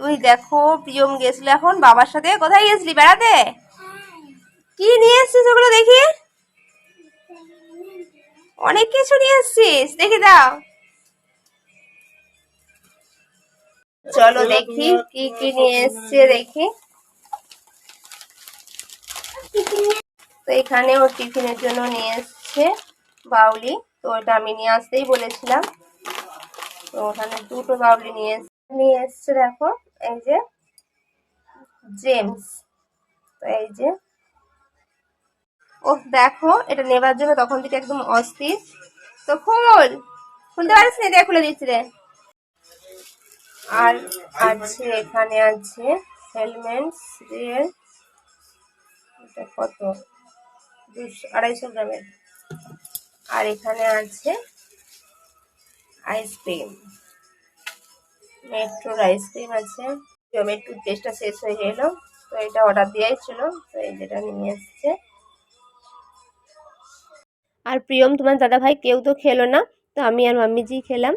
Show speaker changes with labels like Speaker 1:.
Speaker 1: তুই দেখো প্রিয়ম গেছিল এখন বাবার সাথে। কোথায় গেছিলি বেড়াতে? কি নিয়ে এসছিস ওগুলো দেখি? অনেক কিছু নিয়ে এসছিস, দেখি দাও। চলো দেখি কি কি নিয়ে এসছে দেখি। তো এখানে ওর টিফিনের জন্য নিয়ে এসছে বাউলি। তো ওটা আমি নিয়ে আসতেই বলেছিলাম। তো ওখানে দুটো বাউলি নিয়ে এসছে দেখো, এই যে জেমস। তো এই যে ও দেখো এটা নেবার জন্য তখন থেকে একদম অস্থির। তো খুলতে পারিস না, দিয়ে খুলে দিচ্ছি রে। আর আছে এখানে আছে হেলমেট এর, এটা কত 200-250 গ্রামের। আর এখানে আছে আইসক্রিম, মেট্রোর আইসক্রিম আছে। মেট্রোর টেস্টটা শেষ হয়ে গেল, তো এটা অর্ডার দেওয়াই ছিল, তো এই যেটা নিয়ে এসছে। আর প্রিয়ম তোমার দাদা ভাই কেউ তো খেলো না, তো আমি আর মাম্মিজি খেলাম।